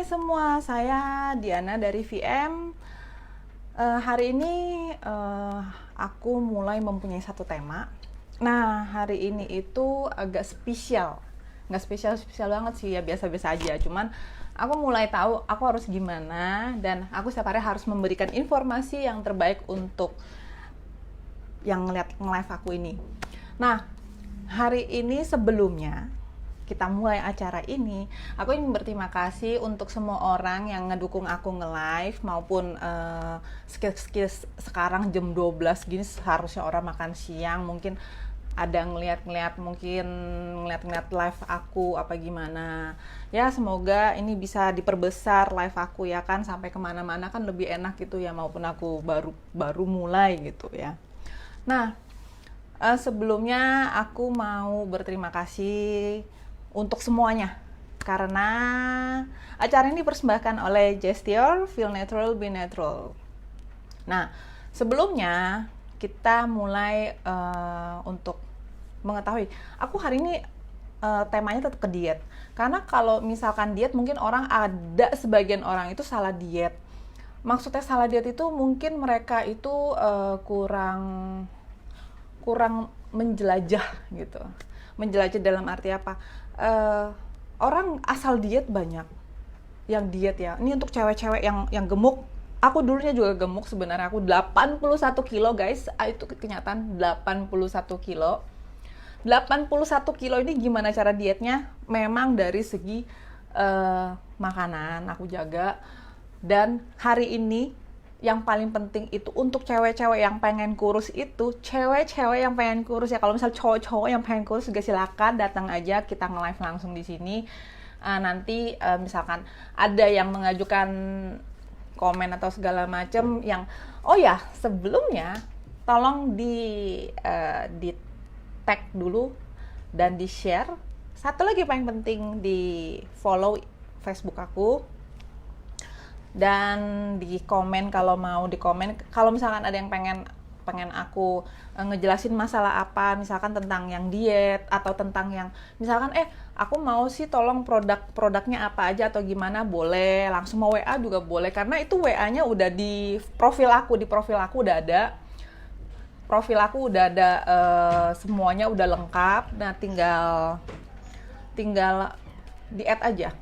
Hai semua, saya Diana dari VM. Hari ini aku mulai mempunyai satu tema. Nah, hari ini itu agak spesial. Nggak spesial-spesial banget sih, ya biasa-biasa aja. Cuman aku mulai tahu aku harus gimana, dan aku setiap hari harus memberikan informasi yang terbaik untuk yang ngeliat nge-live aku ini. Nah, hari ini sebelumnya kita mulai acara ini, aku ingin berterima kasih untuk semua orang yang ngedukung aku nge-live maupun sekarang jam 12 gini seharusnya orang makan siang, mungkin ada ngeliat-ngeliat, mungkin ngeliat-ngeliat live aku apa gimana. Ya semoga ini bisa diperbesar live aku ya kan, sampai kemana-mana kan lebih enak gitu ya, maupun aku baru mulai gitu ya. Nah, sebelumnya aku mau berterima kasih untuk semuanya, karena acara ini dipersembahkan oleh Gesture Feel Natural Be Natural. Nah, sebelumnya kita mulai untuk mengetahui, aku hari ini temanya tetap ke diet. Karena kalau misalkan diet, mungkin ada sebagian orang itu salah diet. Maksudnya salah diet itu mungkin mereka itu kurang menjelajah gitu. Menjelajah dalam arti apa? Orang asal diet banyak yang diet ya. Ini untuk cewek-cewek yang gemuk. Aku dulunya juga gemuk sebenarnya. Aku 81 kilo guys. Itu kenyataan 81 kilo. 81 kilo ini gimana cara dietnya? Memang dari segi makanan aku jaga. Dan hari ini yang paling penting itu untuk cewek-cewek yang pengen kurus itu, cewek-cewek yang pengen kurus ya, kalau misal cowok-cowok yang pengen kurus juga silakan datang aja, kita nge-live langsung di sini. Nanti misalkan ada yang mengajukan komen atau segala macem yang, oh ya sebelumnya tolong di tag dulu dan di share. Satu lagi paling penting, di follow Facebook aku, dan di komen kalau mau di komen. Kalau misalkan ada yang pengen aku ngejelasin masalah apa, misalkan tentang yang diet atau tentang yang misalkan aku mau sih tolong produknya apa aja atau gimana, boleh langsung mau WA juga boleh, karena itu WA-nya udah di profil aku udah ada semuanya udah lengkap. Nah, tinggal di add aja.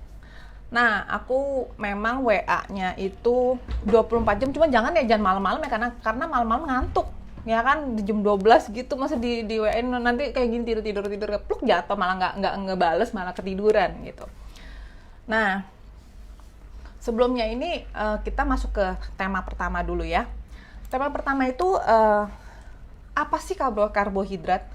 Nah, aku memang WA-nya itu 24 jam, cuma jangan malam-malam ya, karena malam-malam ngantuk. Ya kan, di jam 12 gitu masa di WA-in nanti kayak gini, tidur pluk jatuh, malah nggak ngebales, malah ketiduran gitu. Nah, sebelumnya ini kita masuk ke tema pertama dulu ya. Tema pertama itu apa sih karbohidrat?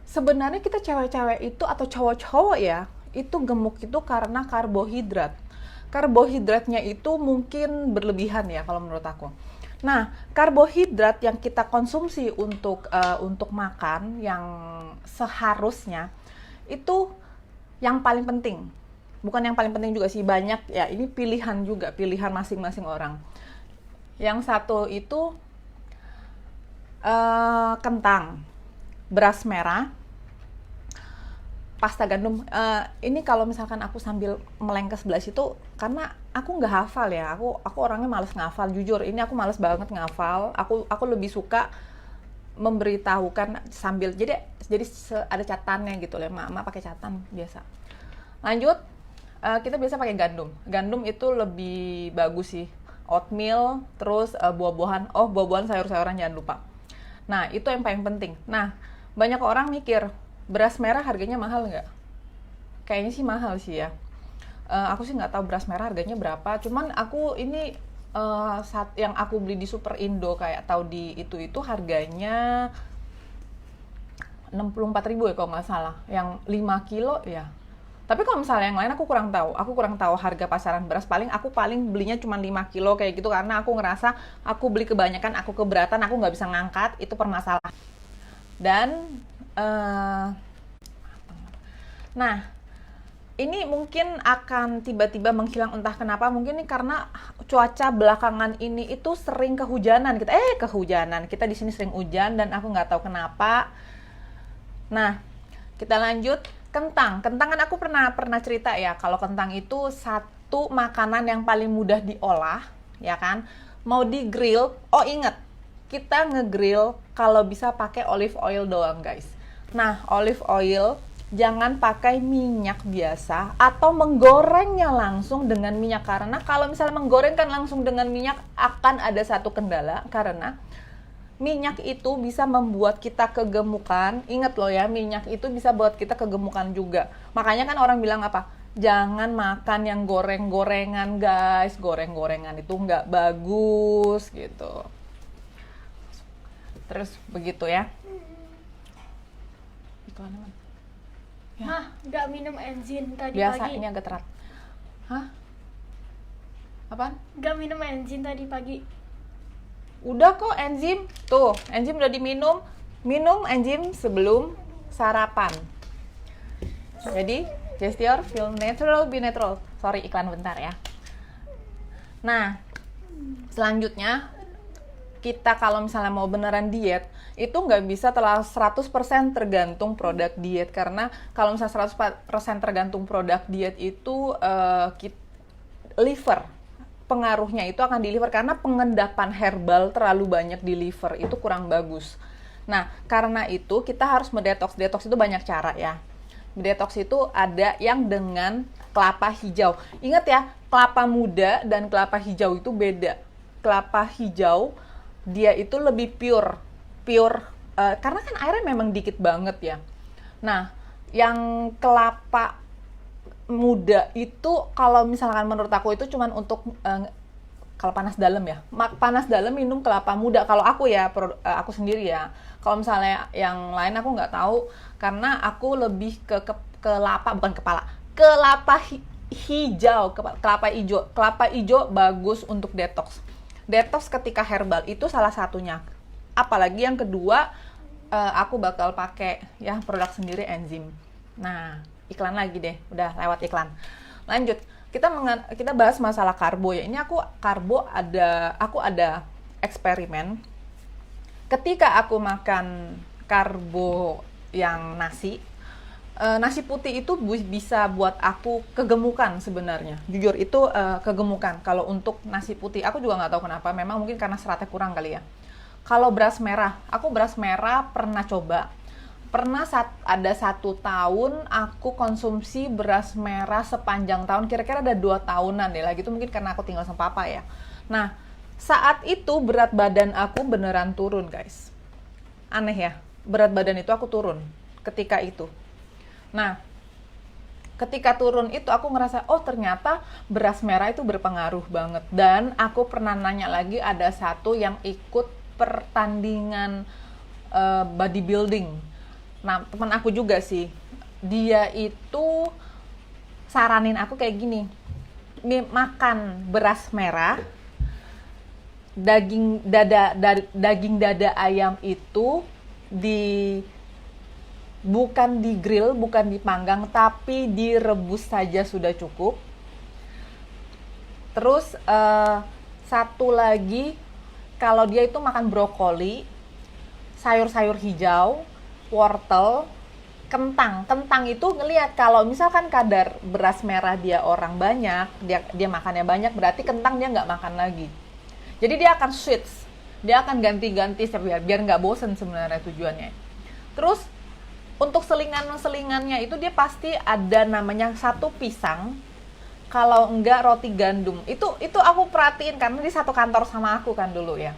Sebenarnya kita cewek-cewek itu atau cowok-cowok ya, itu gemuk itu karena karbohidrat. Karbohidratnya itu mungkin berlebihan ya kalau menurut aku. Nah, karbohidrat yang kita konsumsi untuk makan yang seharusnya itu yang paling penting. Bukan yang paling penting juga sih, banyak ya, ini pilihan juga, pilihan masing-masing orang. Yang satu itu kentang, beras merah, pasta gandum. Ini kalau misalkan aku sambil meleng ke sebelah situ, karena aku nggak hafal ya, aku orangnya males ngafal, jujur ini aku males banget ngafal. Aku lebih suka memberitahukan sambil, jadi ada catatannya gitu loh. Mak pakai catatan biasa. Lanjut, kita biasa pakai gandum itu lebih bagus sih. Oatmeal, terus buah-buahan, sayur-sayuran jangan lupa. Nah, itu yang paling penting. Nah, banyak orang mikir, beras merah harganya mahal nggak? Kayaknya sih mahal sih ya. Aku sih nggak tahu beras merah harganya berapa. Cuman aku ini saat yang aku beli di Super Indo kayak tahu di itu harganya 64.000 ya kalau nggak salah. Yang 5 kilo ya. Tapi kalau misalnya yang lain aku kurang tahu. Aku kurang tahu harga pasaran beras. Aku paling belinya cuma 5 kilo kayak gitu, karena aku ngerasa aku beli kebanyakan, aku keberatan, aku nggak bisa ngangkat, itu permasalahan. Dan nah, ini mungkin akan tiba-tiba menghilang entah kenapa. Mungkin ini karena cuaca belakangan ini itu sering kehujanan. Kita di sini sering hujan dan aku nggak tahu kenapa. Nah, kita lanjut. Kentang kan aku pernah cerita ya, kalau kentang itu satu makanan yang paling mudah diolah, ya kan? Mau di grill, oh inget, kita nge-grill kalau bisa pakai olive oil doang, guys. Nah, olive oil jangan pakai minyak biasa atau menggorengnya langsung dengan minyak, karena kalau misalnya menggorengkan langsung dengan minyak akan ada satu kendala, karena minyak itu bisa membuat kita kegemukan. Ingat loh ya, minyak itu bisa buat kita kegemukan juga. Makanya kan orang bilang apa? Jangan makan yang goreng-gorengan, guys. Goreng-gorengan itu nggak bagus gitu. Terus begitu ya. Itu apa? Ya. Hah, nggak minum enzim tadi Biasa, pagi. ini agak terat. Hah? Apaan? Nggak minum enzim tadi pagi. Udah kok enzim. Tuh, enzim udah diminum. Minum enzim sebelum sarapan. Jadi, gesture, feel natural, be natural. Sorry, iklan bentar ya. Nah, selanjutnya, kita kalau misalnya mau beneran diet, itu nggak bisa telah 100% tergantung produk diet. Karena kalau misalnya 100% tergantung produk diet itu liver, pengaruhnya itu akan di liver, karena pengendapan herbal terlalu banyak di liver itu kurang bagus. Nah, karena itu kita harus mendetoks. Detoks itu banyak cara ya. Detoks itu ada yang dengan kelapa hijau. Ingat ya, kelapa muda dan kelapa hijau itu beda. Kelapa hijau dia itu lebih pure karena kan airnya memang dikit banget ya. Nah, yang kelapa muda itu kalau misalkan menurut aku itu cuman untuk kalau panas dalam ya. Panas dalam minum kelapa muda. Kalau aku ya, aku sendiri ya. Kalau misalnya yang lain aku nggak tahu, karena aku lebih ke kelapa, bukan kepala. Kelapa hijau, kelapa hijau. Kelapa hijau bagus untuk detox. Detox ketika herbal itu salah satunya. Apalagi yang kedua, aku bakal pakai ya produk sendiri enzim. Nah, iklan lagi deh, udah lewat iklan. Lanjut, kita bahas masalah karbo ya. Ini aku ada eksperimen. Ketika aku makan karbo yang nasi putih itu bisa buat aku kegemukan sebenarnya. Jujur itu kegemukan. Kalau untuk nasi putih, aku juga nggak tahu kenapa. Memang mungkin karena seratnya kurang kali ya. Kalau beras merah, aku beras merah pernah coba. Ada 1 tahun aku konsumsi beras merah sepanjang tahun. Kira-kira ada 2 tahunan deh. Lagi itu mungkin karena aku tinggal sama papa ya. Nah, saat itu berat badan aku beneran turun, guys. Aneh ya, berat badan itu aku turun ketika itu. Nah, ketika turun itu aku ngerasa, oh ternyata beras merah itu berpengaruh banget. Dan aku pernah nanya lagi, ada satu yang ikut pertandingan bodybuilding. Nah, teman aku juga sih, dia itu saranin aku kayak gini, makan beras merah, daging dada ayam itu bukan di grill, bukan dipanggang, tapi direbus saja sudah cukup. Terus satu lagi, kalau dia itu makan brokoli, sayur-sayur hijau, wortel, kentang. Kentang itu ngelihat kalau misalkan kadar beras merah dia orang banyak, dia makannya banyak, berarti kentang dia nggak makan lagi. Jadi dia akan switch, dia akan ganti-ganti biar nggak bosen sebenarnya tujuannya. Terus untuk selingan-selingannya itu dia pasti ada namanya satu pisang, kalau enggak roti gandum. Itu aku perhatiin karena di satu kantor sama aku kan dulu ya.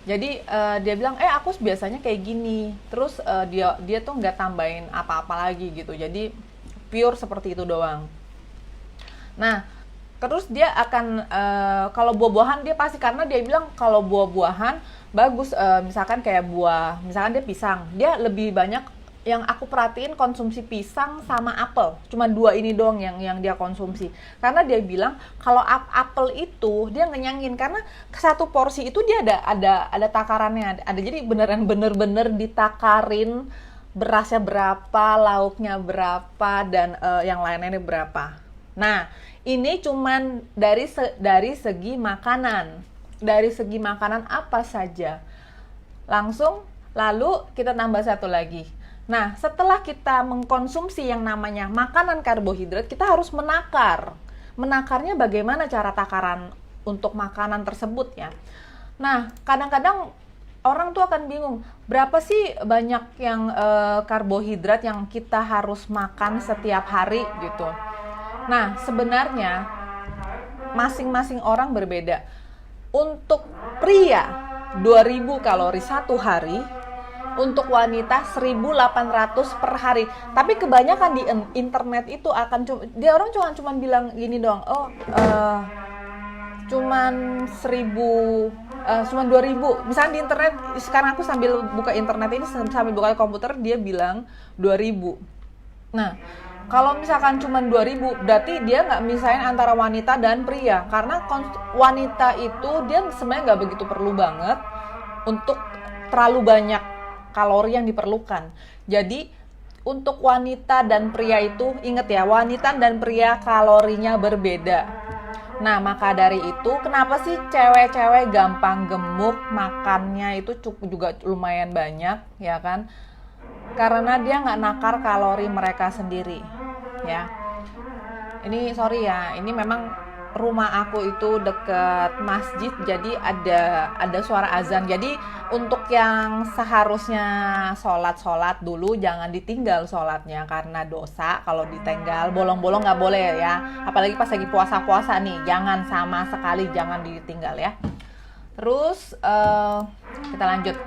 Jadi dia bilang, aku biasanya kayak gini. Terus dia tuh nggak tambahin apa-apa lagi gitu. Jadi pure seperti itu doang. Nah, terus dia akan kalau buah-buahan dia pasti, karena dia bilang kalau buah-buahan bagus, misalkan kayak misalkan dia pisang, dia lebih banyak. Yang aku perhatiin konsumsi pisang sama apel, cuma 2 ini doang yang dia konsumsi, karena dia bilang kalau apel itu dia ngenyangin, karena satu porsi itu dia ada takarannya, jadi bener-bener ditakarin berasnya berapa, lauknya berapa, dan yang lainnya berapa. Nah, ini cuman dari segi makanan. Dari segi makanan apa saja. Lalu kita tambah satu lagi. Nah, setelah kita mengkonsumsi yang namanya makanan karbohidrat, kita harus menakar. menakarnya bagaimana cara takaran untuk makanan tersebut ya. Nah, kadang-kadang orang tuh akan bingung, berapa sih banyak yang karbohidrat yang kita harus makan setiap hari gitu. Nah, sebenarnya masing-masing orang berbeda. Untuk pria 2000 kalori satu hari, untuk wanita 1800 per hari. Tapi kebanyakan di internet itu akan dia orang cuma bilang gini doang, cuman 2000. Misalnya di internet, sekarang aku sambil buka internet ini, sambil buka komputer, dia bilang 2000. Nah, kalau misalkan cuma 2000, berarti dia nggak misahin antara wanita dan pria. Karena wanita itu dia sebenarnya nggak begitu perlu banget untuk terlalu banyak kalori yang diperlukan. Jadi untuk wanita dan pria itu, ingat ya, wanita dan pria kalorinya berbeda. Nah, maka dari itu kenapa sih cewek-cewek gampang gemuk, makannya itu cukup juga lumayan banyak, ya kan? Karena dia nggak nakar kalori mereka sendiri, ya. Ini sorry ya, ini memang rumah aku itu deket masjid, jadi ada suara azan. Jadi untuk yang seharusnya sholat dulu, jangan ditinggal sholatnya karena dosa. Kalau ditinggal bolong-bolong nggak boleh ya, apalagi pas lagi puasa-puasa nih, jangan sama sekali, jangan ditinggal ya. Terus kita lanjut.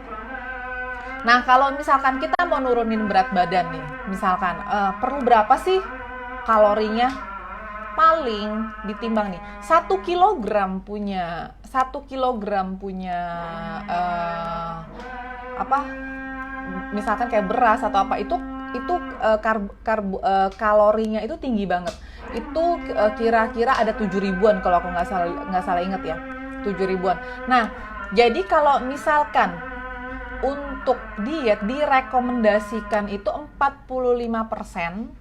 Nah, kalau misalkan kita mau nurunin berat badan nih, misalkan perlu berapa sih kalorinya? Paling ditimbang nih 1 kilogram punya misalkan kayak beras atau apa, itu kalorinya itu tinggi banget. Itu kira-kira ada 7 ribuan kalau aku nggak salah inget ya, 7 ribuan. Nah, jadi kalau misalkan untuk diet direkomendasikan itu 45%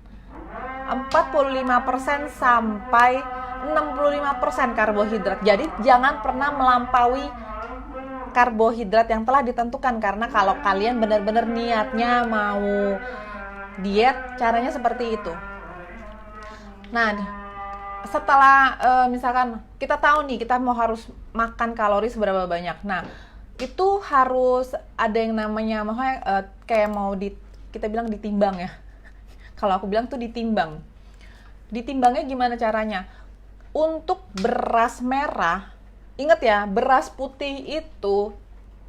sampai 65% karbohidrat. Jadi jangan pernah melampaui karbohidrat yang telah ditentukan, karena kalau kalian benar-benar niatnya mau diet, caranya seperti itu. Nah, setelah misalkan kita tahu nih kita mau harus makan kalori seberapa banyak. Nah, itu harus ada yang namanya kayak mau kita bilang ditimbang ya. Kalau aku bilang tuh ditimbang. Ditimbangnya gimana caranya? Untuk beras merah, ingat ya, beras putih itu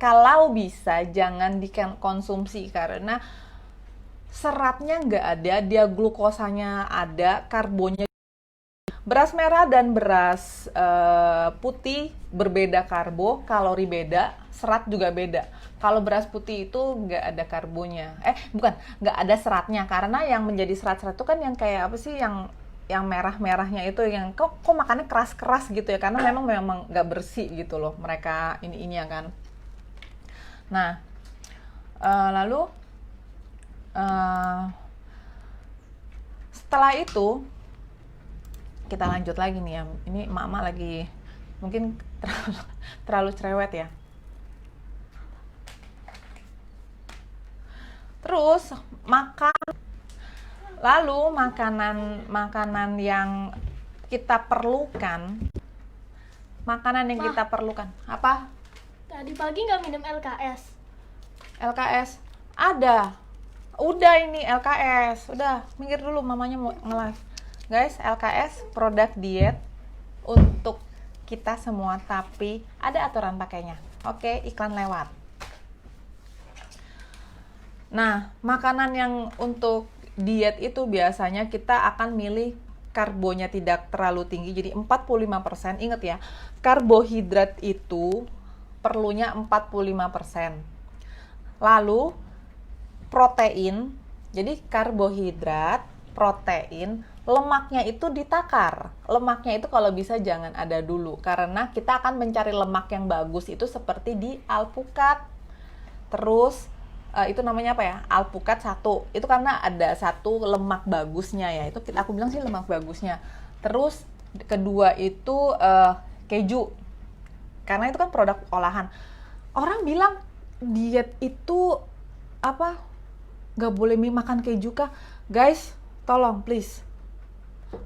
kalau bisa jangan dikonsumsi karena seratnya nggak ada, dia glukosanya ada, karbonnya. Beras merah dan beras putih berbeda karbo, kalori beda, serat juga beda. Kalau beras putih itu nggak ada karbonnya, nggak ada seratnya, karena yang menjadi serat-serat itu kan yang kayak apa sih, yang merah-merahnya itu, yang kok makannya keras-keras gitu ya, karena memang nggak bersih gitu loh mereka ini ya kan. Nah, lalu setelah itu kita lanjut lagi nih ya. Ini emak-emak lagi mungkin terlalu cerewet ya. Terus lalu makanan yang kita perlukan, apa? Tadi pagi nggak minum LKS. LKS ada. Udah ini LKS. Udah, minggir dulu, mamanya mau nge-live. Guys, LKS produk diet untuk kita semua, tapi ada aturan pakainya. Oke, iklan lewat. Nah, makanan yang untuk diet itu biasanya kita akan milih karbonya tidak terlalu tinggi, jadi 45%. Ingat ya, karbohidrat itu perlunya 45%. Lalu protein, jadi karbohidrat, protein, lemaknya itu ditakar. Lemaknya itu kalau bisa jangan ada dulu, karena kita akan mencari lemak yang bagus itu seperti di alpukat. Terus itu namanya apa ya? Alpukat 1. Itu karena ada 1 lemak bagusnya ya. Itu aku bilang sih lemak bagusnya. Terus kedua itu keju. Karena itu kan produk olahan. Orang bilang diet itu apa? Gak boleh makan keju kah? Guys, tolong please.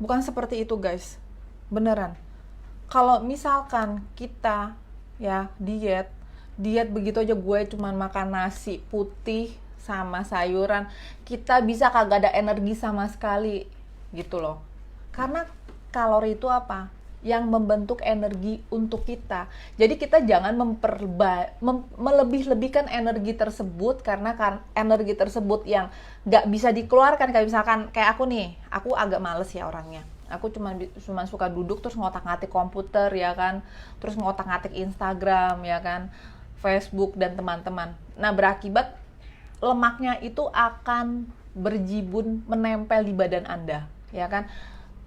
Bukan seperti itu guys. beneran. Kalau misalkan kita ya diet begitu aja, gue cuman makan nasi putih sama sayuran, kita bisa kagak ada energi sama sekali gitu loh. Karena kalori itu apa? Yang membentuk energi untuk kita. Jadi kita jangan melebih-lebihkan energi tersebut, karena energi tersebut yang nggak bisa dikeluarkan. Kayak misalkan kayak aku nih, aku agak males ya orangnya. Aku cuma suka duduk terus ngotak-ngatik komputer ya kan, terus ngotak-ngatik Instagram ya kan, Facebook dan teman-teman. Nah, berakibat lemaknya itu akan berjibun menempel di badan Anda ya kan.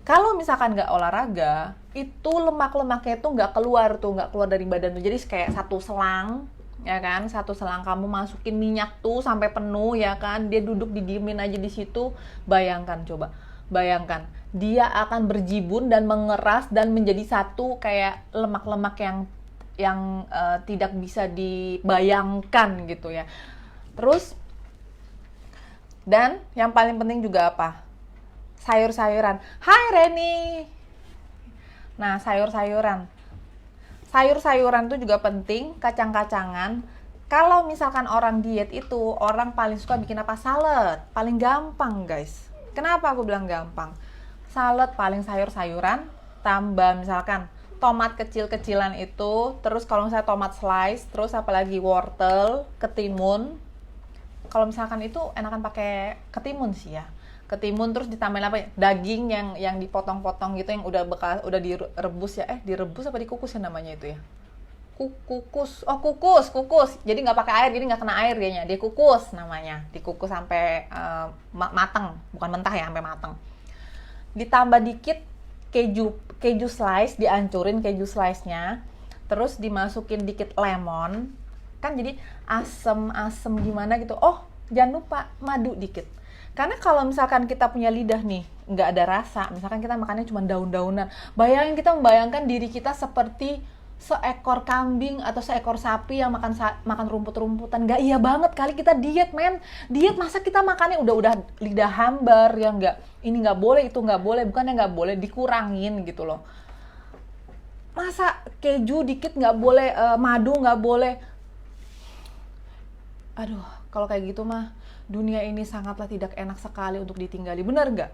Kalau misalkan nggak olahraga, itu lemak-lemaknya itu nggak keluar dari badan tuh. Jadi kayak satu selang ya kan, satu selang kamu masukin minyak tuh sampai penuh ya kan, dia duduk didiemin aja di situ. Bayangkan, coba bayangkan, dia akan berjibun dan mengeras dan menjadi satu kayak lemak-lemak yang tidak bisa dibayangkan gitu ya. Terus, dan yang paling penting juga apa? Sayur-sayuran. Hai Reni. Nah, sayur-sayuran tuh juga penting, kacang-kacangan. Kalau misalkan orang diet itu, orang paling suka bikin apa? Salad. Paling gampang, guys. Kenapa aku bilang gampang? Salad paling sayur-sayuran, tambah misalkan tomat kecil-kecilan itu, terus kalau misalnya tomat slice, terus apalagi wortel, ketimun. Kalau misalkan itu enakan pakai ketimun sih ya. Ketimun, terus ditambahin apa ya? Daging yang dipotong-potong gitu, yang udah direbus ya. Direbus apa dikukus ya namanya itu ya? Kukus. Jadi nggak pakai air, jadi nggak kena air dianya. Dia kukus namanya. Dikukus sampai matang, bukan mentah ya, sampai matang. Ditambah dikit keju slice, dihancurin keju slice-nya. Terus dimasukin dikit lemon. Kan jadi asem gimana gitu. Oh, jangan lupa madu dikit. Karena kalau misalkan kita punya lidah nih, nggak ada rasa, misalkan kita makannya cuma daun-daunan, kita membayangkan diri kita seperti seekor kambing atau seekor sapi yang makan rumput-rumputan. Nggak iya banget kali kita diet, men. Diet masa kita makannya udah lidah hambar, ya nggak, ini nggak boleh, itu nggak boleh, bukannya nggak boleh, dikurangin gitu loh. Masa keju dikit nggak boleh, madu nggak boleh. Aduh, kalau kayak gitu mah dunia ini sangatlah tidak enak sekali untuk ditinggali. Bener nggak?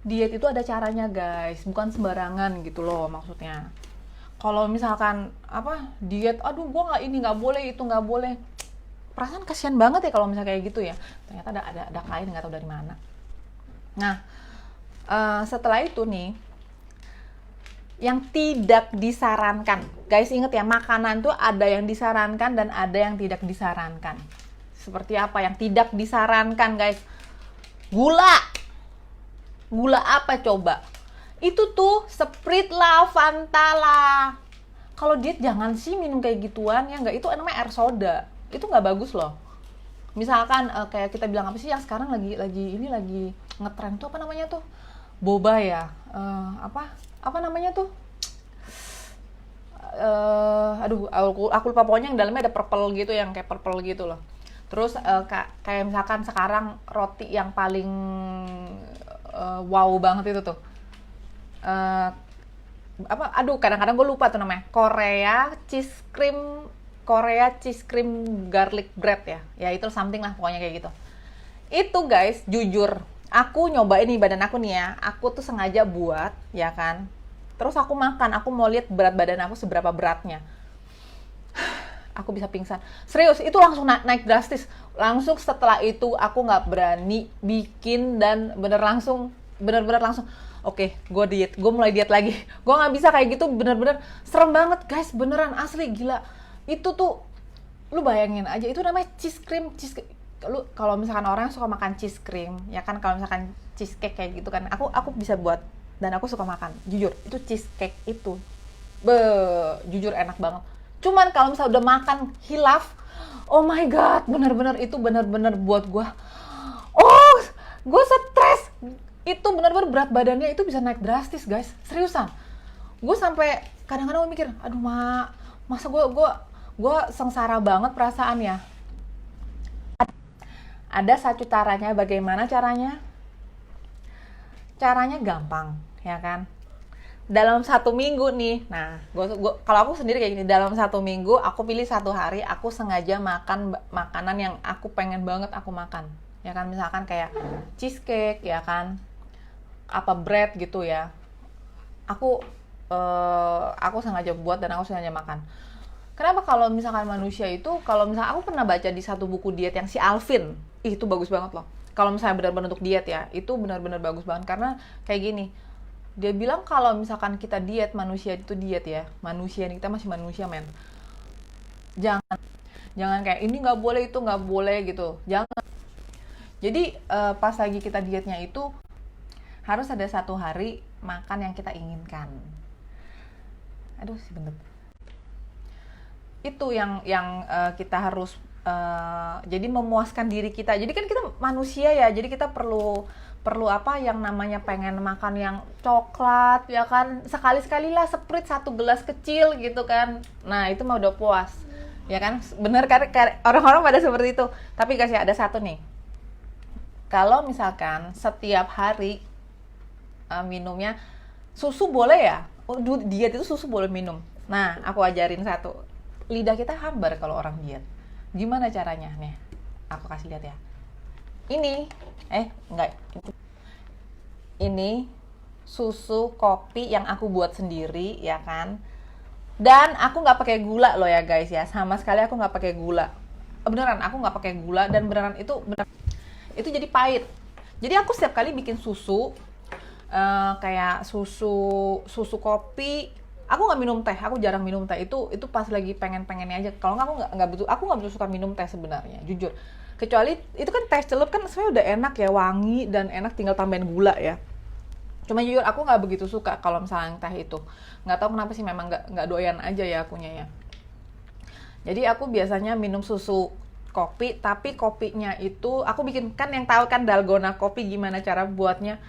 Diet itu ada caranya, guys, bukan sembarangan gitu loh maksudnya. Kalau misalkan diet, aduh gue nggak, ini nggak boleh, itu nggak boleh, perasaan kasihan banget ya kalau misalnya kayak gitu ya. Ternyata ada klien nggak tahu dari mana. Nah, setelah itu nih, yang tidak disarankan, guys, inget ya, makanan tuh ada yang disarankan dan ada yang tidak disarankan. Seperti apa yang tidak disarankan, guys? Gula apa coba? Itu tuh Sprite lah, Fanta lah. Kalau diet jangan sih minum kayak gituan ya, nggak, itu namanya air soda. Itu nggak bagus loh. Misalkan kayak kita bilang apa sih yang sekarang lagi ngetren tuh, apa namanya tuh? Boba ya. Apa namanya tuh? Aku lupa, pokoknya yang dalamnya ada purple gitu, yang kayak purple gitu loh. Terus kayak misalkan sekarang roti yang paling wow banget itu tuh, kadang-kadang gue lupa tuh namanya, Korea cheese cream garlic bread ya itu something lah pokoknya kayak gitu. Itu, guys, jujur aku nyobain nih badan aku nih ya, aku tuh sengaja buat ya kan, terus aku makan, aku mau lihat berat badan aku seberapa beratnya. Aku bisa pingsan, serius, itu langsung naik drastis. Langsung setelah itu aku nggak berani bikin, dan bener-bener langsung oke, gue mulai diet lagi. Gue nggak bisa kayak gitu, bener-bener serem banget, guys, beneran, asli, gila. Itu tuh, lu bayangin aja, itu namanya cheese cream. Lu kalau misalkan orang suka makan cheese cream ya kan, kalau misalkan cheesecake kayak gitu kan, aku bisa buat dan aku suka makan, jujur. Itu cheesecake itu jujur enak banget. Cuman kalau misalnya udah makan hilaf, oh my god, bener-bener itu bener-bener buat gue stres. Itu bener-bener berat badannya itu bisa naik drastis, guys, seriusan. Gue sampai kadang-kadang mikir, aduh masa gue sengsara banget perasaan ya. Ada satu caranya. Bagaimana caranya? Caranya gampang ya kan. dalam 1 minggu nih, nah kalau aku sendiri kayak gini, dalam 1 minggu aku pilih 1 hari aku sengaja makan makanan yang aku pengen banget aku makan, ya kan, misalkan kayak cheesecake, ya kan, apa bread gitu ya, aku sengaja buat dan aku sengaja makan. Kenapa? Kalau misalkan manusia itu, kalau misalkan aku pernah baca di satu buku diet yang si Alvin, itu bagus banget loh. Kalau misalnya benar-benar untuk diet ya, itu benar-benar bagus banget karena kayak gini. Dia bilang kalau misalkan kita diet, manusia itu diet ya, manusia ini kita masih manusia men. Jangan jangan kayak ini nggak boleh itu nggak boleh gitu. Jangan. Jadi pas lagi kita dietnya itu harus ada 1 hari makan yang kita inginkan. Aduh sih bener. Itu yang kita harus jadi memuaskan diri kita. Jadi kan kita manusia ya, jadi kita perlu apa yang namanya pengen makan yang coklat, ya kan, sekali-sekalilah Sprite 1 gelas kecil gitu kan. Nah itu mah udah puas, ya kan, bener kan, orang-orang pada seperti itu. Tapi guys ya, ada satu nih, kalau misalkan setiap hari minumnya susu boleh ya, diet itu susu boleh minum. Nah aku ajarin satu, lidah kita hambar kalau orang diet. Gimana caranya nih, aku kasih lihat ya. Ini enggak, ini susu kopi yang aku buat sendiri, ya kan, dan aku nggak pakai gula loh ya guys ya, sama sekali aku nggak pakai gula, beneran aku nggak pakai gula, dan beneran itu jadi pahit. Jadi aku setiap kali bikin susu kayak susu kopi, aku nggak minum teh, aku jarang minum teh, itu pas lagi pengennya aja. Kalau nggak aku nggak begitu suka minum teh sebenarnya, jujur, kecuali itu kan teh celup kan sebenarnya udah enak ya, wangi dan enak, tinggal tambahin gula ya. Cuma jujur aku nggak begitu suka kalau misalnya teh itu, nggak tahu kenapa sih, memang nggak doyan aja ya akunya ya. Jadi aku biasanya minum susu kopi, tapi kopinya itu aku bikin, kan yang tahu kan dalgona kopi gimana cara buatnya.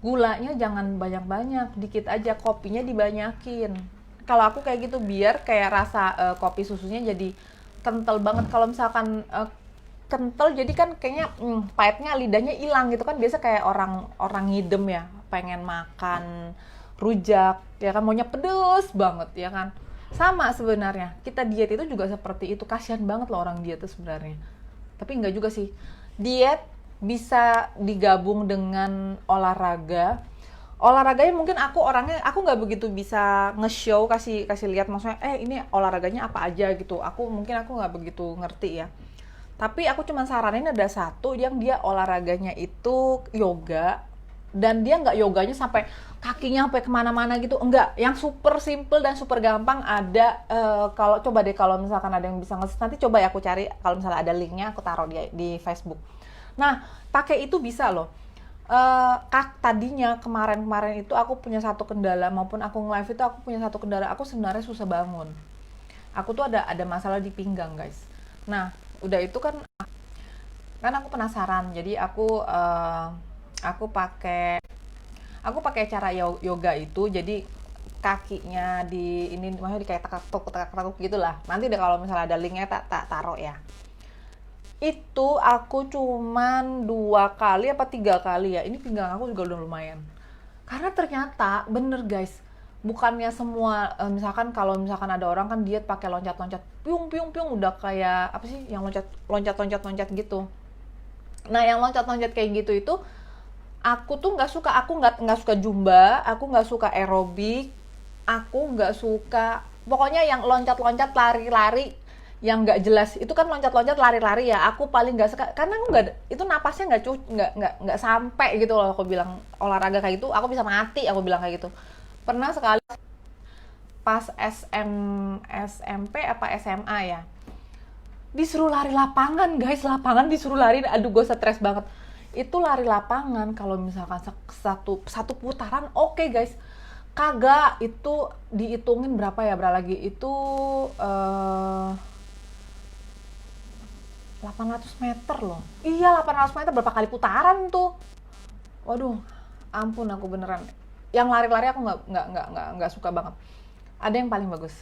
Gulanya jangan banyak-banyak, dikit aja, kopinya dibanyakin. Kalau aku kayak gitu biar kayak rasa kopi susunya jadi kental banget. Kalau misalkan kental jadi kan kayaknya pahitnya, lidahnya hilang gitu kan. Biasa kayak orang ngidem ya, pengen makan rujak ya kan, maunya pedes banget ya kan. Sama sebenarnya kita diet itu juga seperti itu. Kasihan banget loh orang diet itu sebenarnya, tapi enggak juga sih. Diet bisa digabung dengan olahraganya mungkin aku nggak begitu bisa nge-show, kasih lihat maksudnya ini olahraganya apa aja gitu, aku nggak begitu ngerti ya. Tapi aku cuma saranin ada satu yang dia olahraganya itu yoga, dan dia nggak yoganya sampai kakinya sampai kemana-mana gitu, enggak, yang super simple dan super gampang. Ada kalau coba deh, kalau misalkan ada yang bisa nanti coba ya aku cari, kalau misalnya ada linknya aku taruh di Facebook. Nah pakai itu bisa loh. Tadinya kemarin itu aku punya satu kendala, maupun aku nge-live itu aku punya satu kendala, aku sebenarnya susah bangun. Aku tuh ada masalah di pinggang guys. Nah udah itu kan aku penasaran, jadi aku pakai cara yoga itu. Jadi kakinya maksudnya kayak tekuk gitulah. Nanti deh kalau misalnya ada linknya tak taruh ya. Itu aku cuman 2 kali apa 3 kali ya, ini pinggang aku juga udah lumayan. Karena ternyata bener guys, bukannya semua misalkan kalau misalkan ada orang kan diet pakai loncat-loncat piung udah kayak apa sih yang loncat gitu. Nah yang loncat-loncat kayak gitu itu aku tuh nggak suka. Aku nggak suka zumba, aku nggak suka aerobik, aku nggak suka pokoknya yang loncat-loncat lari-lari yang nggak jelas. Itu kan loncat-loncat lari-lari ya, aku paling nggak suka karena aku itu napasnya nggak sampai gitu loh. Aku bilang olahraga kayak gitu aku bisa mati, aku bilang kayak gitu. Pernah sekali pas SMP apa SMA ya, disuruh lari lapangan guys, disuruh lari, aduh gue stres banget. Itu lari lapangan kalau misalkan satu putaran oke guys, kagak, itu dihitungin berapa lagi itu 800 meter loh. Iya 800 meter, berapa kali putaran tuh. Waduh, ampun aku beneran. Yang lari-lari aku nggak suka banget. Ada yang paling bagus,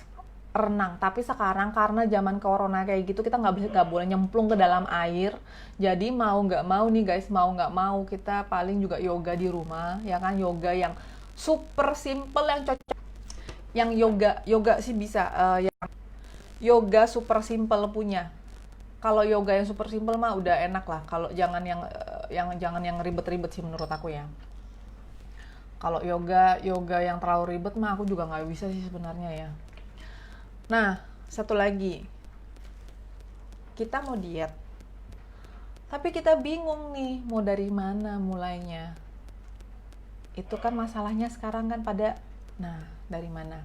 renang. Tapi sekarang karena zaman corona kayak gitu, kita nggak boleh nyemplung ke dalam air. Jadi mau nggak mau nih guys, mau nggak mau kita paling juga yoga di rumah, ya kan, yoga yang super simple yang cocok. Yang yoga sih bisa, yang yoga super simple punya. Kalau yoga yang super simple mah udah enak lah. Kalau jangan jangan yang ribet-ribet sih menurut aku ya. Kalau yoga yang terlalu ribet mah aku juga nggak bisa sih sebenarnya ya. Nah, satu lagi, kita mau diet, tapi kita bingung nih mau dari mana mulainya. Itu kan masalahnya sekarang kan dari mana?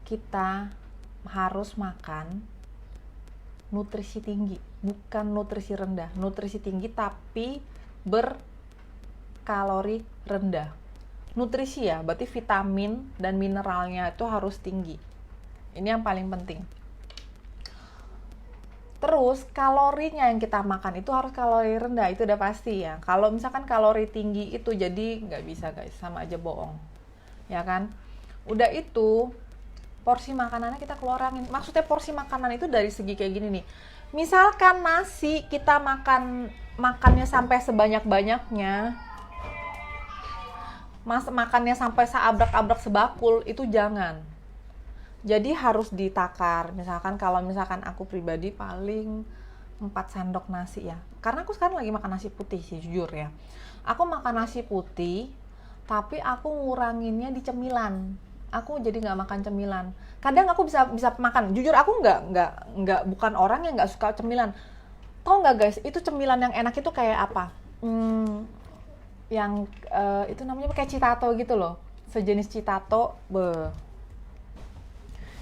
Kita harus makan nutrisi tinggi, bukan nutrisi rendah. Nutrisi tinggi tapi berkalori rendah. Nutrisi ya, berarti vitamin dan mineralnya itu harus tinggi. Ini yang paling penting. Terus kalorinya yang kita makan itu harus kalori rendah, itu udah pasti ya. Kalau misalkan kalori tinggi itu jadi nggak bisa guys, sama aja bohong. Ya kan? Udah itu, porsi makanannya kita keluarin. Maksudnya porsi makanan itu dari segi kayak gini nih. Misalkan nasi kita makannya sampai sebanyak-banyaknya, makannya sampai seabrek-abrek sebakul, itu jangan. Jadi harus ditakar. Misalkan kalau misalkan aku pribadi paling 4 sendok nasi ya. Karena aku sekarang lagi makan nasi putih sih jujur ya. Aku makan nasi putih, tapi aku nguranginnya di cemilan. Aku jadi nggak makan cemilan. Kadang aku bisa makan. Jujur aku nggak bukan orang yang nggak suka cemilan. Tau nggak guys? Itu cemilan yang enak itu kayak apa? Itu namanya kayak citato gitu loh. Sejenis citato,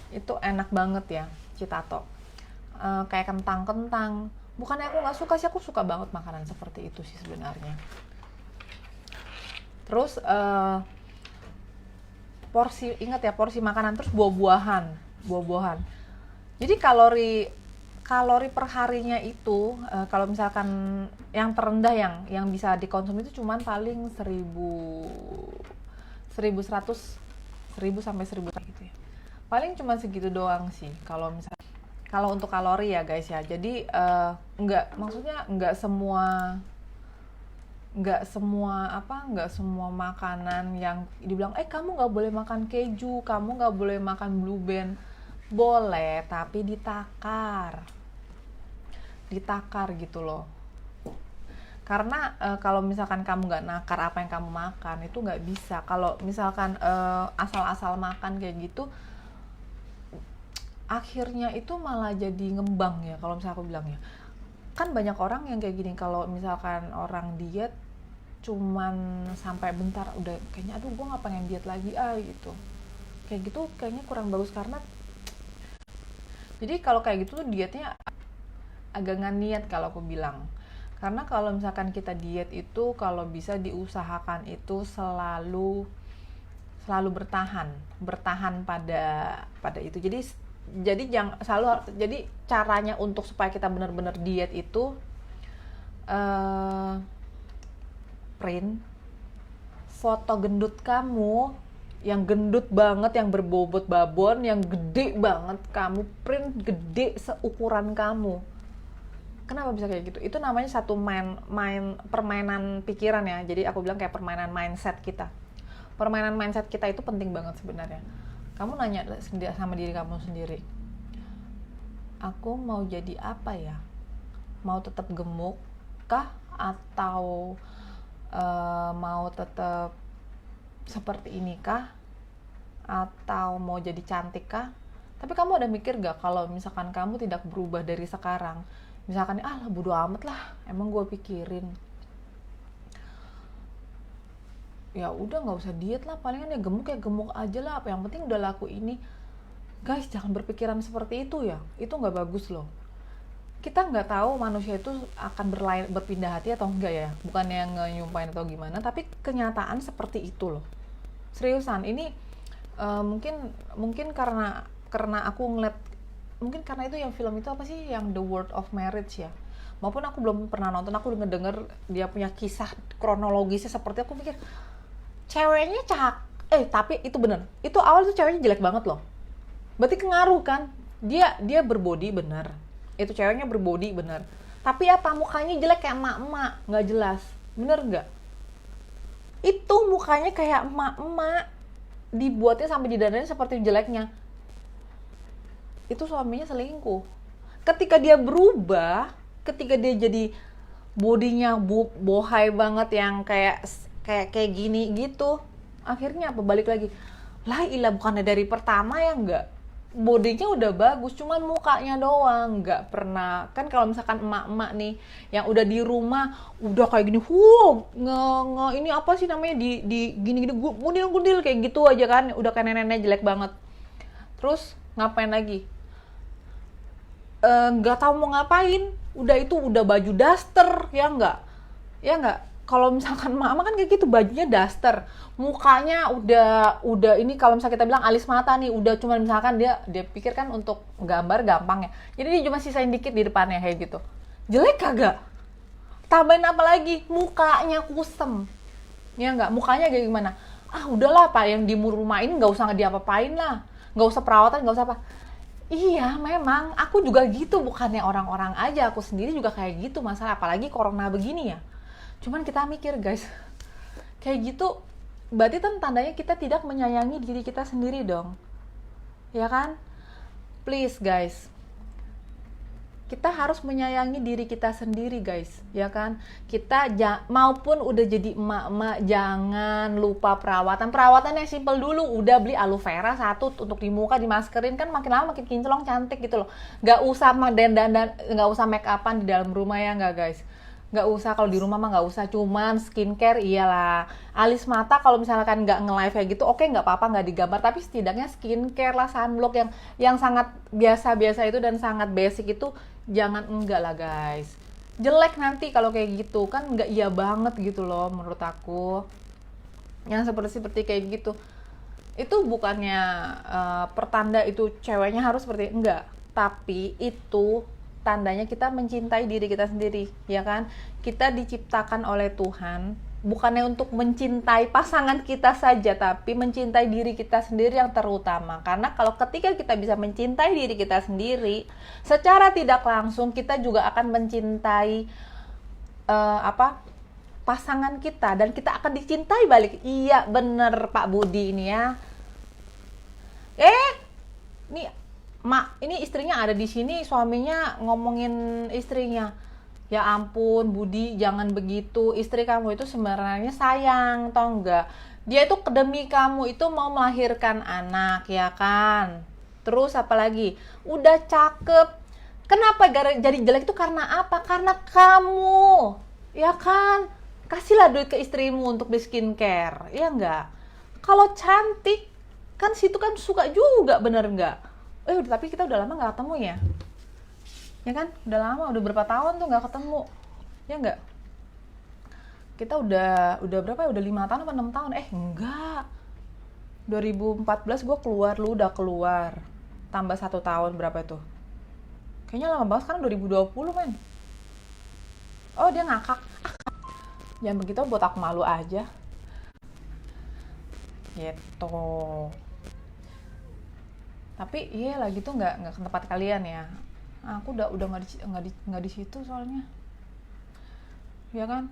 itu enak banget ya citato. Kayak kentang. Bukannya aku nggak suka sih, aku suka banget makanan seperti itu sih sebenarnya. Terus ingat ya, porsi makanan. Terus buah-buahan. Jadi kalori per harinya itu kalau misalkan yang terendah yang bisa dikonsumsi itu cuman paling 1100 sampai 1000 gitu ya. Paling cuma segitu doang sih kalau untuk kalori ya guys ya. Jadi nggak semua makanan yang dibilang kamu nggak boleh makan keju, kamu nggak boleh makan blue band. Boleh, tapi ditakar gitu loh. Karena kalau misalkan kamu nggak nakar apa yang kamu makan, itu nggak bisa. Kalau misalkan asal-asal makan kayak gitu, akhirnya itu malah jadi ngembang ya, kalau misalnya aku bilang ya. Kan banyak orang yang kayak gini, kalau misalkan orang diet cuman sampai bentar udah kayaknya gue nggak pengen diet lagi gitu. Kayak gitu kayaknya kurang bagus. Karena jadi kalau kayak gitu tuh dietnya agak nggak niat kalau aku bilang. Karena kalau misalkan kita diet itu kalau bisa diusahakan itu selalu bertahan pada itu. Jadi caranya untuk supaya kita benar-benar diet itu print foto gendut kamu yang gendut banget, yang berbobot babon, yang gede banget, kamu print gede seukuran kamu. Kenapa bisa kayak gitu? Itu namanya satu permainan pikiran ya. Jadi aku bilang kayak permainan mindset kita. Permainan mindset kita itu penting banget sebenarnya. Kamu nanya sama diri kamu sendiri, aku mau jadi apa ya? Mau tetap gemuk kah? Atau mau tetap seperti ini kah? Atau mau jadi cantik kah? Tapi kamu udah mikir gak kalau misalkan kamu tidak berubah dari sekarang? Misalkan, bodo amat lah, emang gue pikirin. Ya udah nggak usah diet lah, palingan ya gemuk aja lah, apa yang penting udah laku ini. Guys, jangan berpikiran seperti itu ya, itu nggak bagus loh. Kita nggak tahu manusia itu akan berpindah hati atau enggak ya, bukan yang nyumpahin atau gimana, tapi kenyataan seperti itu loh. Seriusan, ini mungkin karena aku ngeliat, mungkin karena itu yang film itu apa sih, yang The World of Marriage ya, maupun aku belum pernah nonton, aku denger dia punya kisah kronologisnya seperti, aku pikir ceweknya tapi itu bener, itu awal tuh ceweknya jelek banget loh, berarti kengaruh kan, dia berbody bener, itu ceweknya berbody bener, tapi apa, mukanya jelek kayak emak-emak, nggak jelas, bener nggak? itu mukanya kayak emak-emak, dibuatnya sampai didandanin seperti jeleknya. Itu suaminya selingkuh. Ketika dia berubah, ketika dia jadi bodinya bohai banget yang kayak gini gitu, akhirnya apa, balik lagi, lah ilah, bukannya dari pertama ya? Enggak, bodinya udah bagus, cuman mukanya doang nggak pernah. Kan kalau misalkan emak-emak nih yang udah di rumah udah kayak gini, ini apa sih namanya, di gini-gini gundil-gundil kayak gitu aja kan, udah kayak nenek-nenek jelek banget. Terus ngapain lagi? Nggak tahu mau ngapain, udah baju daster, ya nggak. Kalau misalkan mama kan kayak gitu, bajunya daster, mukanya udah ini, kalau misalnya kita bilang alis mata nih, udah cuma misalkan dia pikir kan untuk gambar gampang ya, jadi dia cuma sisain dikit di depannya kayak gitu. Jelek kagak? Tambahin apa lagi? Mukanya kusem, ya nggak. Mukanya kayak gimana? Udahlah Pak, yang di rumah ini nggak usah diapa-apain lah, nggak usah perawatan, nggak usah apa. Iya, memang aku juga gitu, bukannya orang-orang aja, aku sendiri juga kayak gitu. Masalah apalagi corona begini ya. Cuman kita mikir, guys, kayak gitu berarti kan tandanya kita tidak menyayangi diri kita sendiri dong. Ya kan? Please guys, kita harus menyayangi diri kita sendiri, guys, ya kan? Kita maupun udah jadi emak-emak, jangan lupa perawatan yang simple dulu. Udah beli aloe vera 1 untuk di muka, dimaskerin, kan makin lama makin kinclong, cantik gitu loh. Nggak usah dandan, nggak usah make upan di dalam rumah, ya nggak, guys? Nggak usah, kalau di rumah mah nggak usah, cuman skincare iyalah. Alis mata kalau misalkan nggak nge-live kayak gitu, oke, nggak apa-apa nggak digambar, tapi setidaknya skincare lah, sunblock yang sangat biasa-biasa itu dan sangat basic itu jangan enggak lah, guys. Jelek nanti kalau kayak gitu, kan nggak iya banget gitu loh menurut aku. Yang seperti kayak gitu itu bukannya pertanda itu ceweknya harus seperti, enggak, tapi itu tandanya kita mencintai diri kita sendiri, ya kan? Kita diciptakan oleh Tuhan bukannya untuk mencintai pasangan kita saja, tapi mencintai diri kita sendiri yang terutama. Karena kalau ketika kita bisa mencintai diri kita sendiri, secara tidak langsung kita juga akan mencintai pasangan kita, dan kita akan dicintai balik. Iya bener Pak Budi ini ya. Ini istrinya ada di sini, suaminya ngomongin istrinya. Ya ampun Budi, jangan begitu. Istri kamu itu sebenarnya sayang, tau enggak? Dia itu demi kamu itu mau melahirkan anak, ya kan? Terus apalagi? Udah cakep. Kenapa jadi jelek itu karena apa? Karena kamu, ya kan? Kasihlah duit ke istrimu untuk di skincare, ya enggak? Kalau cantik, kan situ kan suka juga, bener enggak? Tapi kita udah lama nggak ketemu ya? Ya kan? Udah lama, udah berapa tahun tuh nggak ketemu, ya nggak? Kita udah berapa ya? Udah 5 tahun apa 6 tahun? Enggak. 2014 gue keluar, lu udah keluar. Tambah 1 tahun, berapa itu? Kayaknya lama banget, sekarang 2020 men. Oh dia ngakak. Jangan begitu, buat aku malu aja. Gitu. Tapi iya lah gitu, nggak ke tempat kalian ya. Aku udah nggak di situ soalnya, ya kan?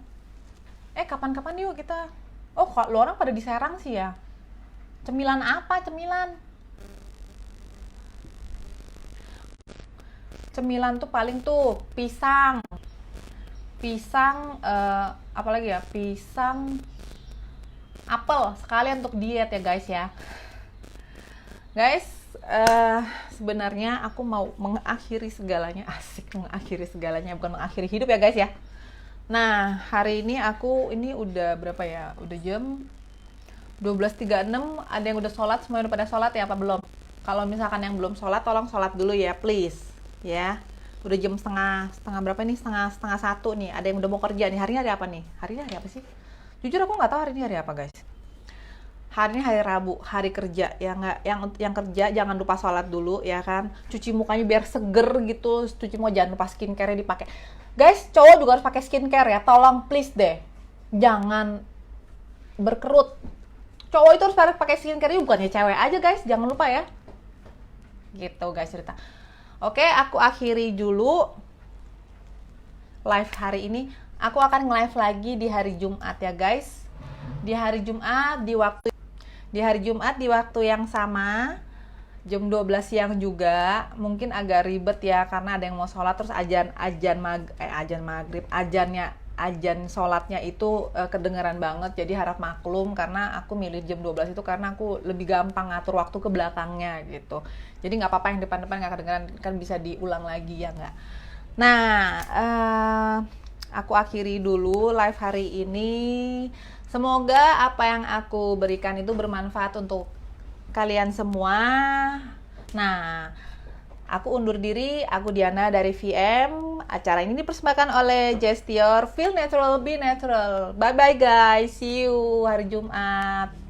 Kapan-kapan yuk kita. Lo orang pada di Serang sih ya. Cemilan apa? Cemilan tuh paling tuh pisang, apa lagi ya? Pisang, apel sekalian untuk diet ya guys ya. Guys, sebenarnya aku mau mengakhiri segalanya, mengakhiri segalanya, bukan mengakhiri hidup ya guys ya. Nah, hari ini udah berapa ya? Udah jam 12.36, ada yang udah sholat, semua udah pada sholat ya apa belum? Kalau misalkan yang belum sholat, tolong sholat dulu ya, please. Ya, udah jam setengah berapa nih? Setengah 1 nih, ada yang udah mau kerja nih. Hari ini hari apa nih? Hari ini hari apa sih? Jujur aku nggak tahu hari ini hari apa guys. Hari ini hari Rabu, hari kerja. Yang kerja jangan lupa sholat dulu ya kan. Cuci mukanya biar seger gitu. Cuci muka, jangan lupa skincare-nya dipakai. Guys, cowok juga harus pakai skincare ya. Tolong please deh. Jangan berkerut. Cowok itu harus pakai skincare, bukannya cewek aja guys. Jangan lupa ya. Gitu guys cerita. Oke, aku akhiri dulu live hari ini. Aku akan nge-live lagi di hari Jumat ya guys. di hari Jumat di waktu yang sama, jam 12 siang juga. Mungkin agak ribet ya karena ada yang mau sholat, terus ajan sholatnya itu kedengeran banget. Jadi harap maklum karena aku milih jam 12 itu karena aku lebih gampang ngatur waktu ke belakangnya gitu. Jadi nggak apa-apa yang depan-depan nggak kedengeran, kan bisa diulang lagi ya nggak. Nah, aku akhiri dulu live hari ini. Semoga apa yang aku berikan itu bermanfaat untuk kalian semua. Nah, aku undur diri. Aku Diana dari VM. Acara ini dipersembahkan oleh Gestior. Feel natural, be natural. Bye bye guys. See you hari Jumat.